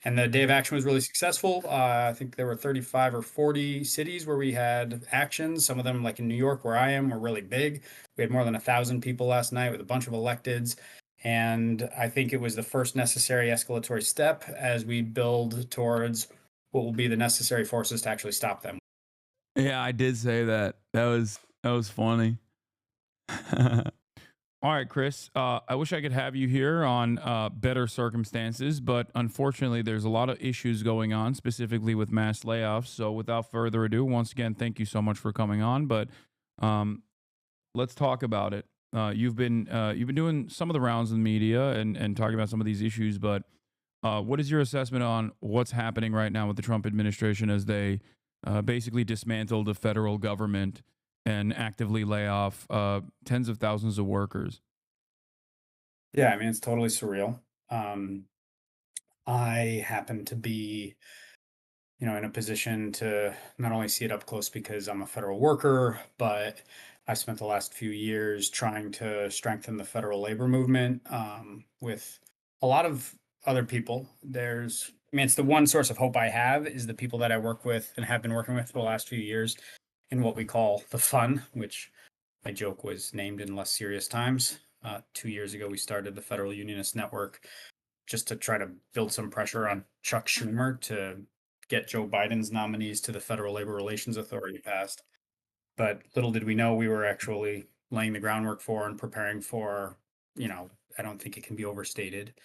And the day of action was really successful. I think there were 35 or 40 cities where we had actions. Some of them, like in New York, where I am, were really big. We had more than 1,000 people last night with a bunch of electeds. And I think it was the first necessary escalatory step as we build towards what will be the necessary forces to actually stop them. Yeah, I did say that. That was funny. All right, Chris. I wish I could have you here on better circumstances, but unfortunately, there's a lot of issues going on, specifically with mass layoffs. So, without further ado, once again, thank you so much for coming on. But um, let's talk about it. You've been doing some of the rounds in the media and talking about some of these issues, but what is your assessment on what's happening right now with the Trump administration as they basically dismantle the federal government and actively lay off tens of thousands of workers? Yeah, I mean, it's totally surreal. Um, I happen to be, in a position to not only see it up close because I'm a federal worker, but I spent the last few years trying to strengthen the federal labor movement with a lot of other people. I mean, it's the one source of hope I have is the people that I work with and have been working with for the last few years in what we call the F.U.N, which I joke was named in less serious times. 2 years ago, we started the Federal Unionist Network just to try to build some pressure on Chuck Schumer to get Joe Biden's nominees to the Federal Labor Relations Authority passed. But little did we know we were actually laying the groundwork for and preparing for, you know, I don't think it can be overstated,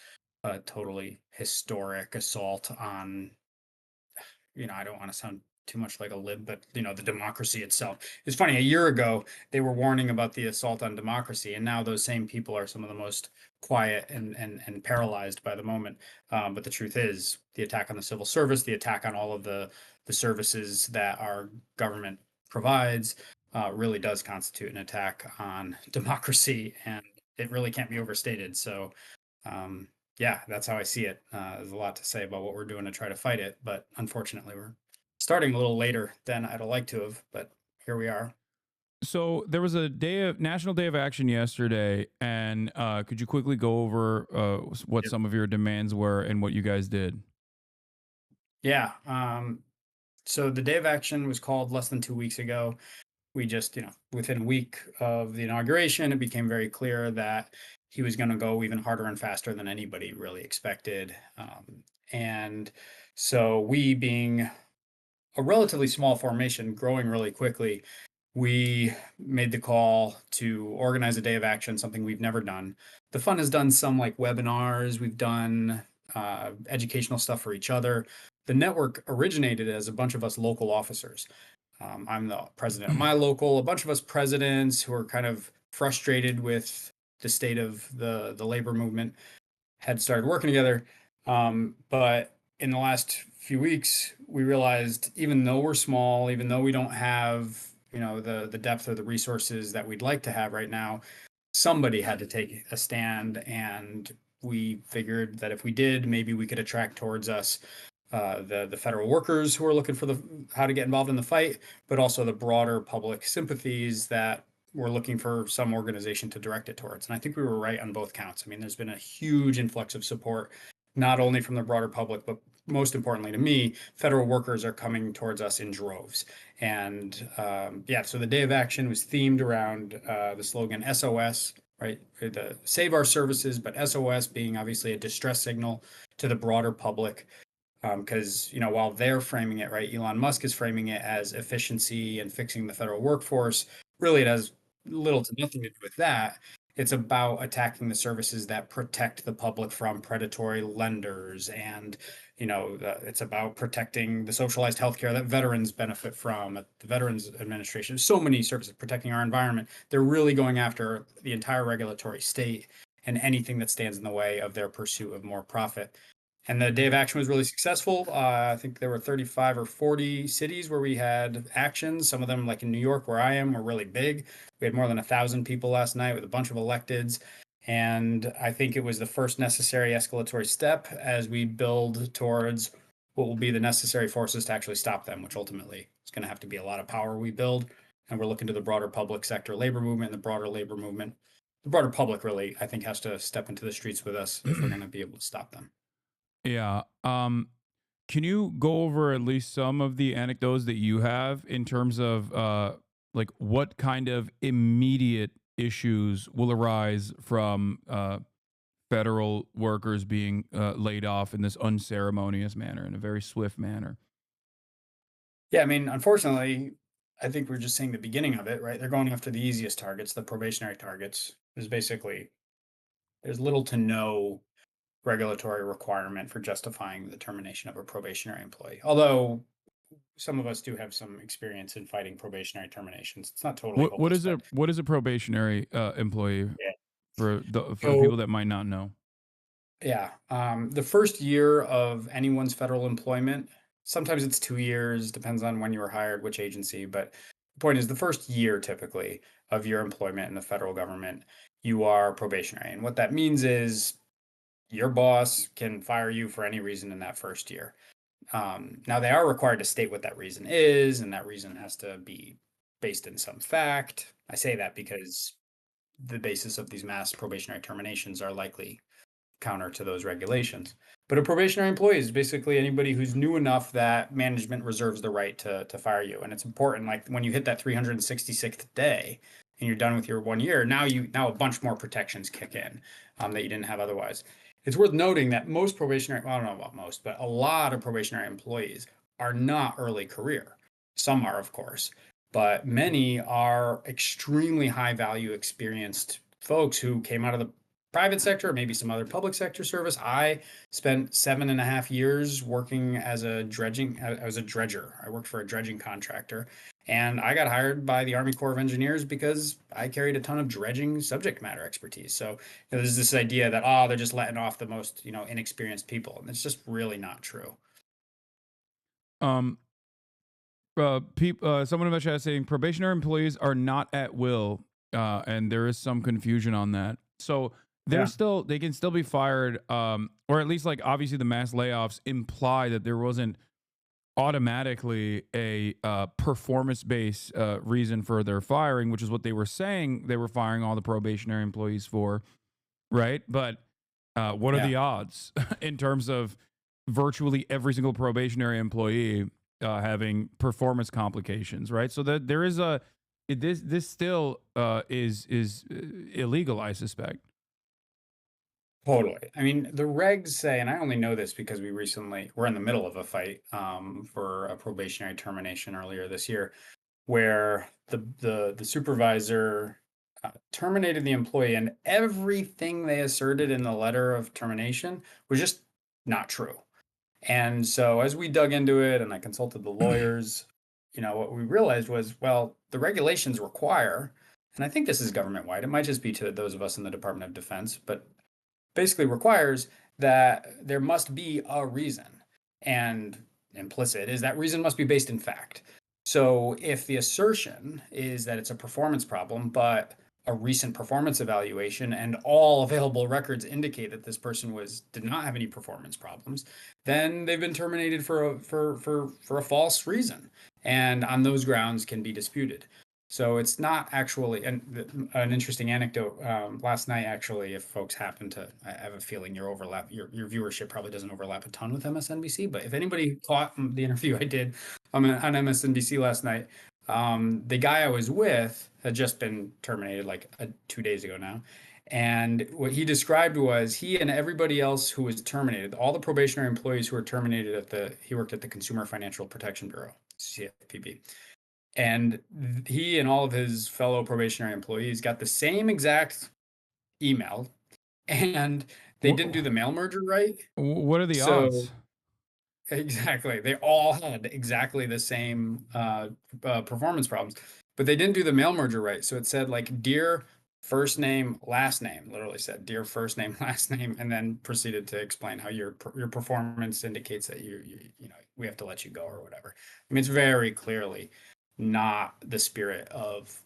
a totally historic assault on, I don't want to sound too much like a lib, but the democracy itself. It's funny, a year ago they were warning about the assault on democracy, and now those same people are some of the most quiet and paralyzed by the moment. But the truth is, the attack on the civil service, the attack on all of the services that our government provides, really does constitute an attack on democracy, and it really can't be overstated. So um, yeah, that's how I see it. There's a lot to say about what we're doing to try to fight it, but unfortunately, we're starting a little later than I'd like to have, but here we are. So there was a National Day of Action yesterday, and could you quickly go over what Yep. some of your demands were and what you guys did? Yeah. So the day of action was called less than 2 weeks ago. We just, within a week of the inauguration, it became very clear that he was going to go even harder and faster than anybody really expected. And so we, being a relatively small formation, growing really quickly, we made the call to organize a day of action, something we've never done. The fund has done some like webinars, we've done educational stuff for each other. The network originated as a bunch of us local officers. I'm the president of my local, a bunch of us presidents who are kind of frustrated with the state of the labor movement had started working together. But in the last few weeks, we realized even though we're small, even though we don't have, the depth or the resources that we'd like to have right now, somebody had to take a stand. And we figured that if we did, maybe we could attract towards us the federal workers who are looking for the how to get involved in the fight, but also the broader public sympathies that we're looking for some organization to direct it towards. And I think we were right on both counts. I mean, there's been a huge influx of support, not only from the broader public, but most importantly to me, federal workers are coming towards us in droves. And yeah, so the day of action was themed around the slogan SOS, right? The save our services, but SOS being obviously a distress signal to the broader public because while they're framing it right, Elon Musk is framing it as efficiency and fixing the federal workforce. Really, it has little to nothing to do with that. It's about attacking the services that protect the public from predatory lenders, and it's about protecting the socialized healthcare that veterans benefit from at the Veterans Administration. So many services protecting our environment. They're really going after the entire regulatory state and anything that stands in the way of their pursuit of more profit. And the day of action was really successful. I think there were 35 or 40 cities where we had actions. Some of them, like in New York, where I am, were really big. We had more than 1,000 people last night with a bunch of electeds. And I think it was the first necessary escalatory step as we build towards what will be the necessary forces to actually stop them, which ultimately is going to have to be a lot of power we build. And we're looking to the broader public sector labor movement, and the broader labor movement. The broader public really, I think, has to step into the streets with us if we're going to be able to stop them. Yeah. Can you go over at least some of the anecdotes that you have in terms of like what kind of immediate issues will arise from federal workers being laid off in this unceremonious manner, in a very swift manner? Yeah, I mean, unfortunately, I think we're just seeing the beginning of it, right? They're going after the easiest targets, the probationary targets. There's little to no regulatory requirement for justifying the termination of a probationary employee. Although some of us do have some experience in fighting probationary terminations. It's not totally What hopeless, is but a probationary employee yeah. for the So people that might not know? yeah, the first year of anyone's federal employment, sometimes it's 2 years, depends on when you were hired, which agency. But the point is, the first year typically of your employment in the federal government, you are probationary. And what that means is your boss can fire you for any reason in that first year. Now, they are required to state what that reason is, and that reason has to be based in some fact. I say that because the basis of these mass probationary terminations are likely counter to those regulations. But a probationary employee is basically anybody who's new enough that management reserves the right to fire you. And it's important, like when you hit that 366th day and you're done with your 1 year, now a bunch more protections kick in that you didn't have otherwise. It's worth noting that most probationary, well, I don't know about most, but a lot of probationary employees are not early career. Some are, of course, but many are extremely high value, experienced folks who came out of the private sector, or maybe some other public sector service. I spent 7.5 years working as a dredger. I worked for a dredging contractor, and I got hired by the Army Corps of Engineers because I carried a ton of dredging subject matter expertise. So there's this idea that they're just letting off the most inexperienced people, and it's just really not true. Um, someone in the chat saying probationary employees are not at will, and there is some confusion on that. So Yeah, they can still be fired, or at least like obviously the mass layoffs imply that there wasn't automatically a performance based reason for their firing, which is what they were saying they were firing all the probationary employees for, right? But what are yeah. the odds in terms of virtually every single probationary employee having performance complications, right? So that there is this still is illegal, I suspect. Totally. I mean, the regs say, and I only know this because we're in the middle of a fight for a probationary termination earlier this year, where the supervisor terminated the employee, and everything they asserted in the letter of termination was just not true. And so as we dug into it and I consulted the lawyers, what we realized was, well, the regulations require, and I think this is government wide, it might just be to those of us in the Department of Defense, but basically requires that there must be a reason. And implicit is that reason must be based in fact. So if the assertion is that it's a performance problem, but a recent performance evaluation and all available records indicate that this person did not have any performance problems, then they've been terminated for a false reason, and on those grounds can be disputed. So it's not actually an interesting anecdote. Last night, actually, if folks happen to, I have a feeling your viewership probably doesn't overlap a ton with MSNBC. But if anybody caught the interview I did on MSNBC last night, the guy I was with had just been terminated like 2 days ago now. And what he described was he and everybody else who was terminated, all the probationary employees who were terminated he worked at the Consumer Financial Protection Bureau, CFPB. And he and all of his fellow probationary employees got the same exact email, and they What didn't do the mail merger right. what are the So odds? exactly, they all had exactly the same performance problems, but they didn't do the mail merger right. So it said like dear first name last name, literally said dear first name last name, and then proceeded to explain how your performance indicates that we have to let you go or whatever. I mean, it's very clearly not the spirit of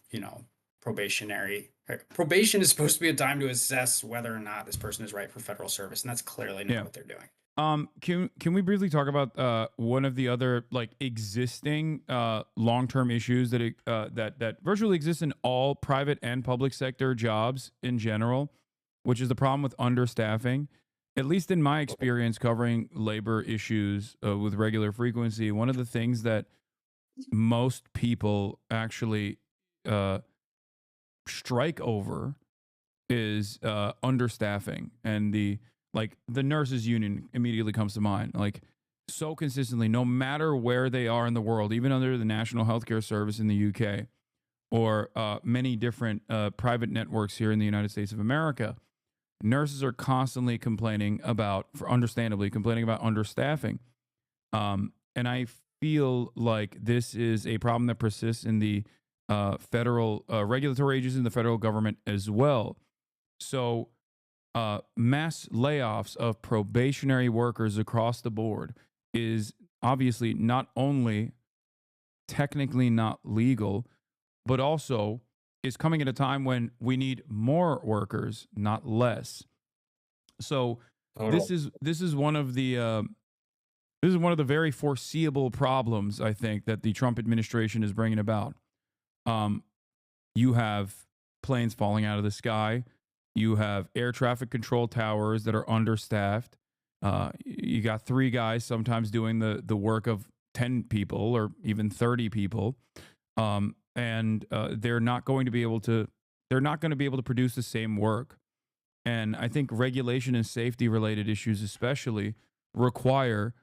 probationary. Probation is supposed to be a time to assess whether or not this person is right for federal service, and that's clearly not Yeah. what they're doing. Can we briefly talk about one of the other like existing long term issues that virtually exist in all private and public sector jobs in general, which is the problem with understaffing. at least in my experience covering labor issues with regular frequency, one of the things that most people actually uh, strike over is understaffing, and the nurses union immediately comes to mind. Like, so consistently, no matter where they are in the world, even under the National Healthcare Service in the UK or many different private networks here in the United States of America, nurses are constantly complaining about, for understandably, complaining about understaffing. And I feel like this is a problem that persists in the federal regulatory agencies in the federal government as well. So, mass layoffs of probationary workers across the board is obviously not only technically not legal, but also is coming at a time when we need more workers, not less. So, Total. this is one of the this is one of the very foreseeable problems I think that the Trump administration is bringing about. Um, you have planes falling out of the sky. You have air traffic control towers that are understaffed. You got three guys sometimes doing the work of 10 people or even 30 people. And they're not going to be able to produce the same work. And I think regulation and safety related issues especially require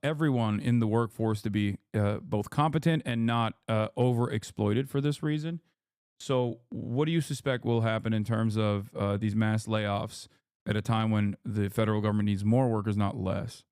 everyone in the workforce to be both competent and not over exploited for this reason. So, what do you suspect will happen in terms of these mass layoffs at a time when the federal government needs more workers, not less?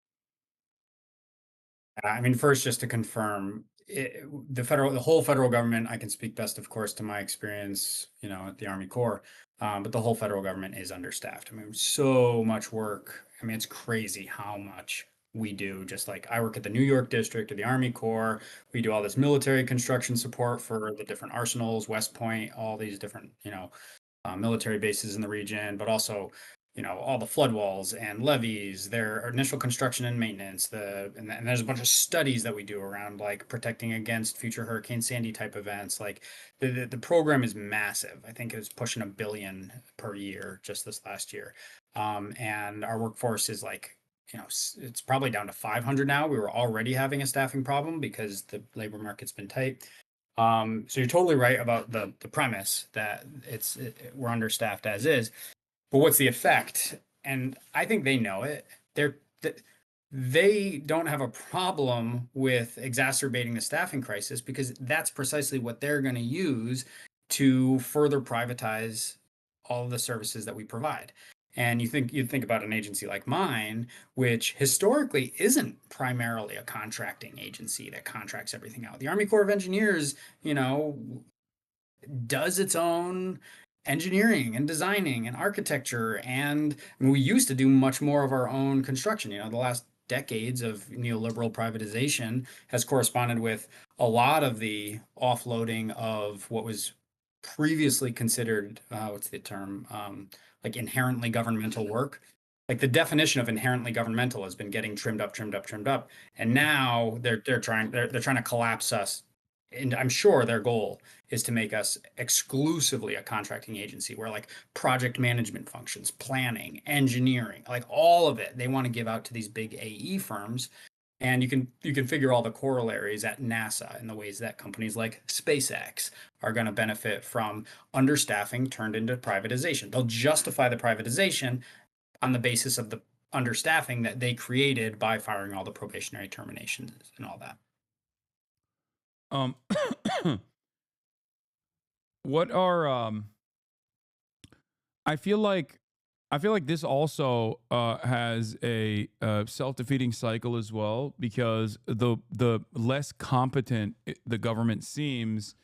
I mean, first, just to confirm, the whole federal government. I can speak best, of course, to my experience, at the Army Corps. But the whole federal government is understaffed. I mean, so much work. I mean, it's crazy how much we do. Just like I work at the New York district of the Army Corps, we do all this military construction support for the different arsenals, West Point, all these different, military bases in the region, but also, all the flood walls and levees, their initial construction and maintenance, and there's a bunch of studies that we do around like protecting against future Hurricane Sandy type events. Like the program is massive. I think it was pushing 1 billion per year just this last year. And our workforce is like, it's probably down to 500 now. We were already having a staffing problem because the labor market's been tight. So you're totally right about the premise that we're understaffed as is. But what's the effect? And I think they know it. They don't have a problem with exacerbating the staffing crisis because that's precisely what they're going to use to further privatize all of the services that we provide. And you'd think about an agency like mine, which historically isn't primarily a contracting agency that contracts everything out. The Army Corps of Engineers, does its own engineering and designing and architecture. And I mean, we used to do much more of our own construction. The last decades of neoliberal privatization has corresponded with a lot of the offloading of what was previously considered, what's the term, like inherently governmental work. Like the definition of inherently governmental has been getting trimmed up, trimmed up, trimmed up, and now they're trying to collapse us. And I'm sure their goal is to make us exclusively a contracting agency where like project management functions, planning, engineering, like all of it, they want to give out to these big AE firms. And you can figure all the corollaries at NASA in the ways that companies like SpaceX are going to benefit from understaffing turned into privatization. They'll justify the privatization on the basis of the understaffing that they created by firing all the probationary terminations and all that. Um, what are I feel like this also has a self defeating cycle as well, because the less competent the government seems,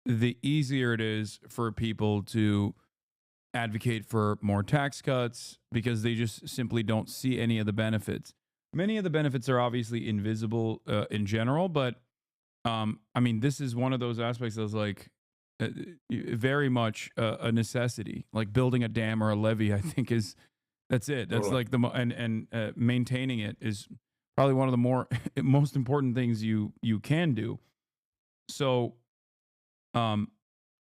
the easier it is for people to advocate for more tax cuts because they just simply don't see any of the benefits. Many of the benefits are obviously invisible in general, but I mean, this is one of those aspects that's like very much a necessity. Like building a dam or a levee, I think is that's it. That's Totally. like and maintaining it is probably one of the more most important things you can do. So, um,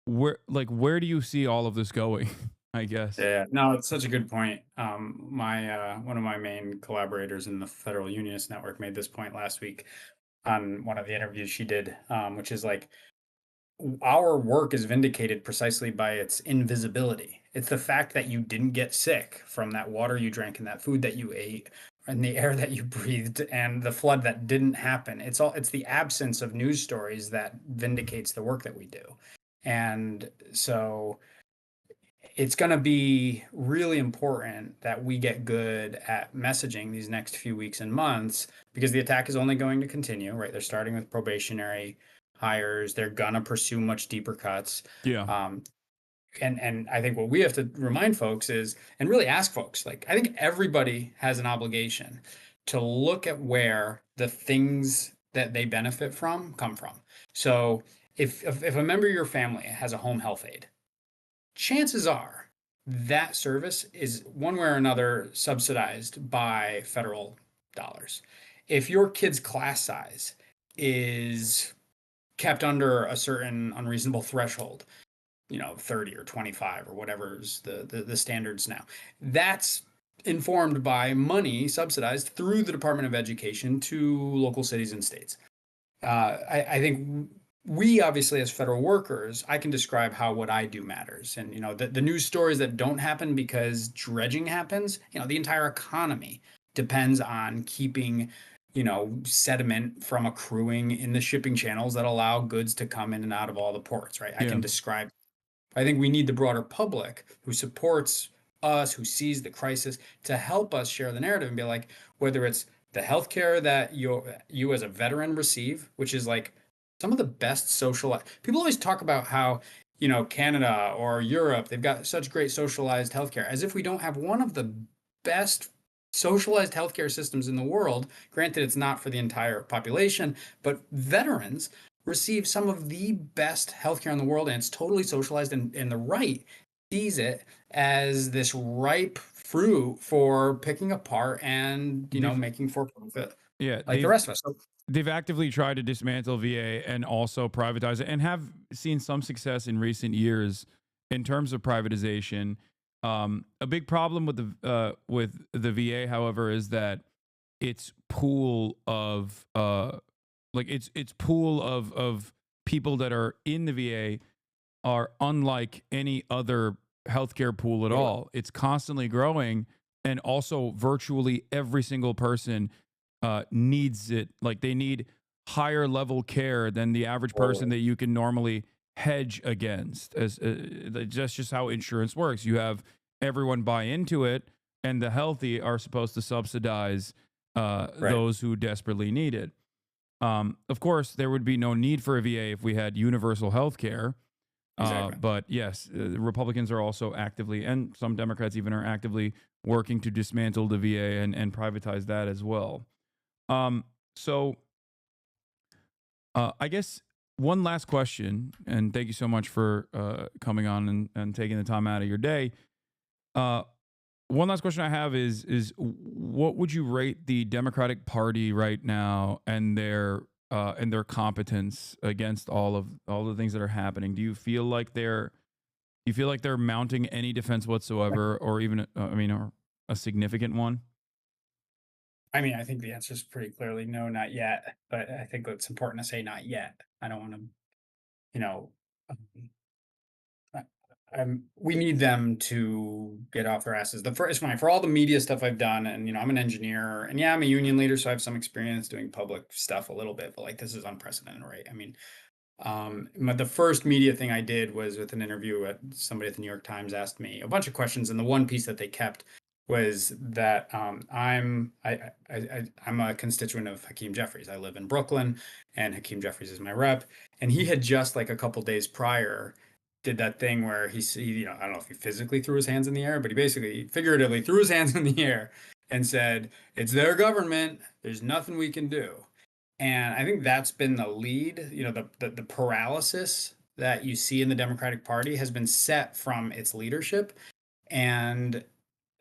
where do you see all of this going? I guess. Yeah, no, it's such a good point. My one of my main collaborators in the Federal Unionist Network made this point last week on one of the interviews she did, which is like our work is vindicated precisely by its invisibility. It's the fact that you didn't get sick from that water you drank and that food that you ate and the air that you breathed and the flood that didn't happen. It's the absence of news stories that vindicates the work that we do. And so it's going to be really important that we get good at messaging these next few weeks and months because the attack is only going to continue, right? They're starting with probationary hires. They're going to pursue much deeper cuts. Yeah. Um, and I think what we have to remind folks is, and really ask folks, like, I think everybody has an obligation to look at where the things that they benefit from come from. So if a member of your family has a home health aide, chances are that service is one way or another subsidized by federal dollars. If your kid's class size is kept under a certain unreasonable threshold, 30 or 25 or whatever's the standards now, that's informed by money subsidized through the Department of Education to local cities and states. I think we obviously as federal workers, I can describe how what I do matters. And the news stories that don't happen because dredging happens, the entire economy depends on keeping, sediment from accruing in the shipping channels that allow goods to come in and out of all the ports, right? I Yeah. can describe. I think we need the broader public who supports us, who sees the crisis, to help us share the narrative and be like, whether it's the healthcare that you as a veteran receive, which is like some of the best social. People always talk about how Canada or Europe, they've got such great socialized healthcare, as if we don't have one of the best socialized healthcare systems in the world. Granted, it's not for the entire population, but veterans receive some of the best healthcare in the world, and it's totally socialized. And the right sees it as this ripe fruit for picking apart and They've making for profit, yeah, like the rest of us. So, they've actively tried to dismantle VA and also privatize it, and have seen some success in recent years in terms of privatization. A big problem with the VA, however, is that its pool of its pool of people that are in the VA are unlike any other healthcare pool at totally. all. It's constantly growing, and also virtually every single person needs it. Like, they need higher level care than the average person Totally. that you can normally hedge against. As That's just how insurance works. You have everyone buy into it, and the healthy are supposed to subsidize Right. those who desperately need it. Of course, there would be no need for a VA if we had universal health care. Exactly. But yes, Republicans are also actively, and some Democrats even are actively working to dismantle the VA and privatize that as well. So I guess one last question, and thank you so much for coming on and taking the time out of your day. Uh, One last question I have is what would you rate the Democratic Party right now and their competence against all the things that are happening? Do you feel like they're mounting any defense whatsoever, or even or a significant one? I mean, I think the answer is pretty clearly no, not yet. But I think it's important to say not yet. I don't want to, you know, um, I- we need them to get off their asses. The first, fine for all the media stuff I've done, and I'm an engineer, and yeah, I'm a union leader, so I have some experience doing public stuff a little bit. But like, this is unprecedented, right? I mean, the first media thing I did was with an interview at somebody at the New York Times asked me a bunch of questions, and the one piece that they kept was that I'm a constituent of Hakeem Jeffries. I live in Brooklyn, and Hakeem Jeffries is my rep. And he had just like a couple days prior did that thing where I don't know if he physically threw his hands in the air, but he basically figuratively threw his hands in the air and said, "It's their government. There's nothing we can do." And I think that's been the lead. The paralysis that you see in the Democratic Party has been set from its leadership. And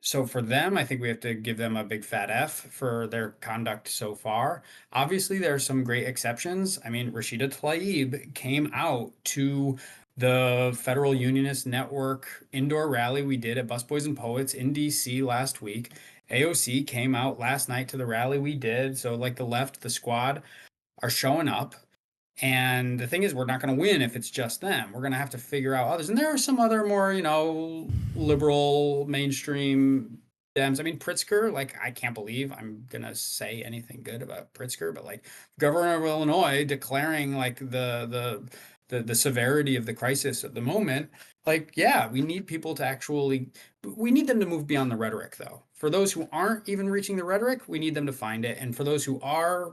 so for them, I think we have to give them a big fat F for their conduct so far. Obviously, there are some great exceptions. I mean, Rashida Tlaib came out to the Federal Unionist Network indoor rally we did at Busboys and Poets in DC last week. AOC came out last night to the rally we did. So, like the left, the squad are showing up. And the thing is, we're not going to win if it's just them. We're going to have to figure out others. And there are some other more, liberal, mainstream Dems. I mean, Pritzker, like, I can't believe I'm going to say anything good about Pritzker, but like, Governor of Illinois declaring like the severity of the crisis at the moment. Like, yeah, we need people to actually, we need them to move beyond the rhetoric, though. For those who aren't even reaching the rhetoric, we need them to find it. And for those who are,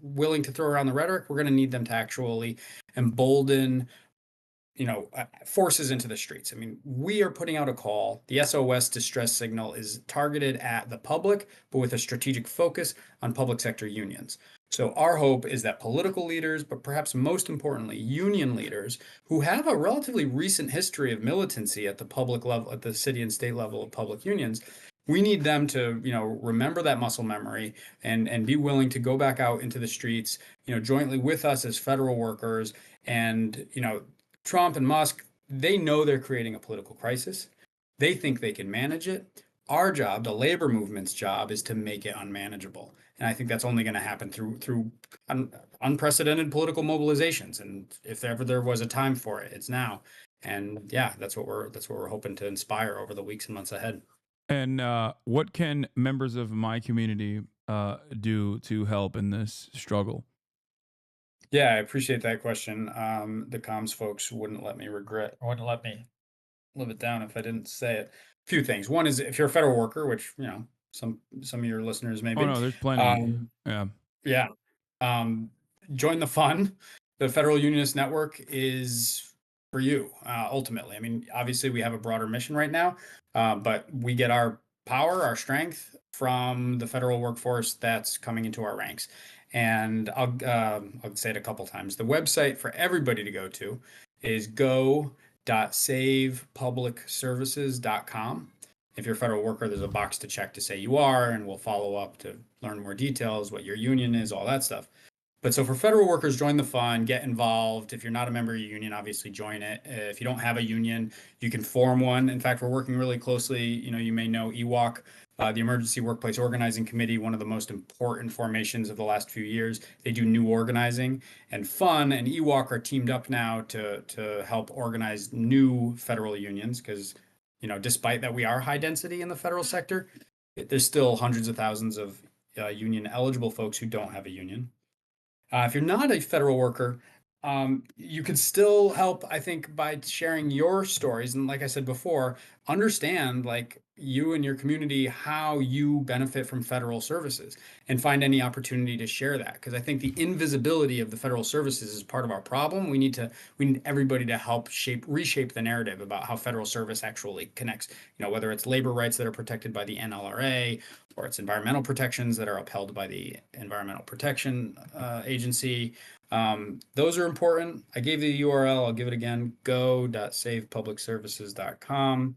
willing to throw around the rhetoric, we're going to need them to actually embolden, forces into the streets. I mean, we are putting out a call. The SOS distress signal is targeted at the public, but with a strategic focus on public sector unions. So our hope is that political leaders, but perhaps most importantly, union leaders who have a relatively recent history of militancy at the public level, at the city and state level of public unions, we need them to, remember that muscle memory and be willing to go back out into the streets, jointly with us as federal workers. And, Trump and Musk, they know they're creating a political crisis. They think they can manage it. Our job, the labor movement's job, is to make it unmanageable. And I think that's only going to happen through unprecedented political mobilizations. And if ever there was a time for it, it's now. And yeah, that's what we're hoping to inspire over the weeks and months ahead. And what can members of my community do to help in this struggle? Yeah, I appreciate that question. The comms folks wouldn't let me live it down if I didn't say it. A few things. One is if you're a federal worker, which some of your listeners may Oh be. no, there's plenty. Um, Yeah. yeah, um, join the fun. The Federal Unionist Network is for you, ultimately. I mean, obviously, we have a broader mission right now, but we get our power, our strength from the federal workforce that's coming into our ranks. And I'll say it a couple times. The website for everybody to go to is go.savepublicservices.com. If you're a federal worker, there's a box to check to say you are, and we'll follow up to learn more details, what your union is, all that stuff. But so for federal workers, join the fund, get involved. If you're not a member of your union, obviously join it. If you don't have a union, you can form one. In fact, we're working really closely. You may know EWOC, the Emergency Workplace Organizing Committee, one of the most important formations of the last few years. They do new organizing, and F.U.N. and EWOC are teamed up now to help organize new federal unions because, despite that we are high density in the federal sector, there's still hundreds of thousands of union eligible folks who don't have a union. If you're not a federal worker, you could still help, I think, by sharing your stories. And like I said before, understand like you and your community how you benefit from federal services and find any opportunity to share that. Because I think the invisibility of the federal services is part of our problem. We need everybody to help reshape the narrative about how federal service actually connects, whether it's labor rights that are protected by the NLRA or it's environmental protections that are upheld by the Environmental Protection Agency. Those are important. I gave the URL. I'll give it again: go.savepublicservices.com.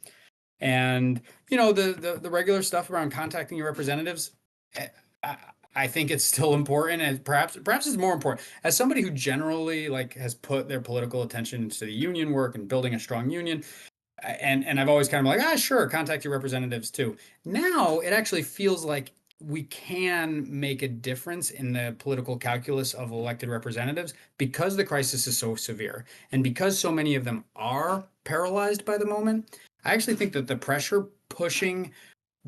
And the regular stuff around contacting your representatives. eh, I, I think it's still important, and perhaps it's more important as somebody who generally like has put their political attention to the union work and building a strong union. And I've always kind of like, sure, contact your representatives too. Now it actually feels like we can make a difference in the political calculus of elected representatives because the crisis is so severe and because so many of them are paralyzed by the moment. I actually think that the pressure pushing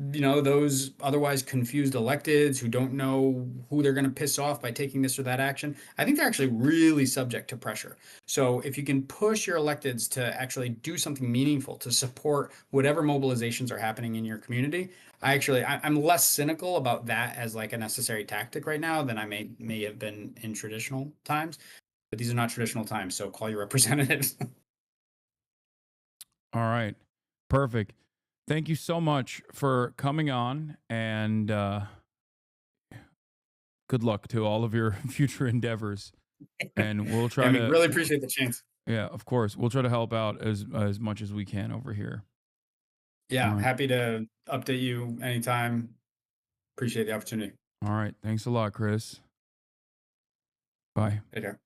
those otherwise confused electeds who don't know who they're going to piss off by taking this or that action, I think they're actually really subject to pressure. So if you can push your electeds to actually do something meaningful to support whatever mobilizations are happening in your community, I'm less cynical about that as like a necessary tactic right now than I may have been in traditional times. But these are not traditional times, so call your representatives. All right. Perfect. Thank you so much for coming on, and good luck to all of your future endeavors. And we'll try And we to, really appreciate the chance. yeah, of course, we'll try to help out as much as we can over here. All Yeah, right. happy to update you anytime. Appreciate the opportunity. All right. Thanks a lot, Chris. Bye. Take care.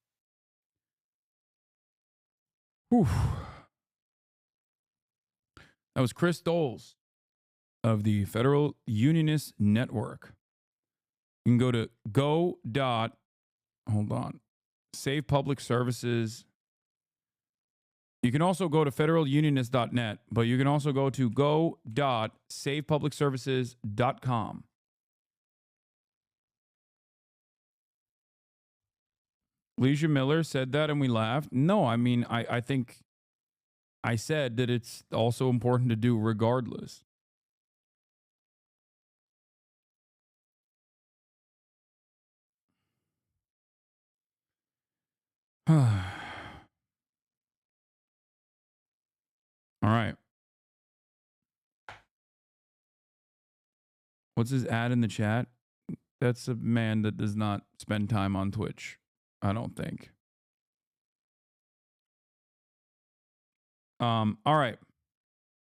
Whew. That was Chris Dols of the Federal Unionist Network. You can go to hold on, Save Public Services. You can also go to federalunionist.net, but you can also go to go.savepublicservices.com. Leisure Miller said that and we laughed. No, I mean, I think I said that it's also important to do regardless. All right. What's his ad in the chat? That's a man that does not spend time on Twitch, I don't think. All right.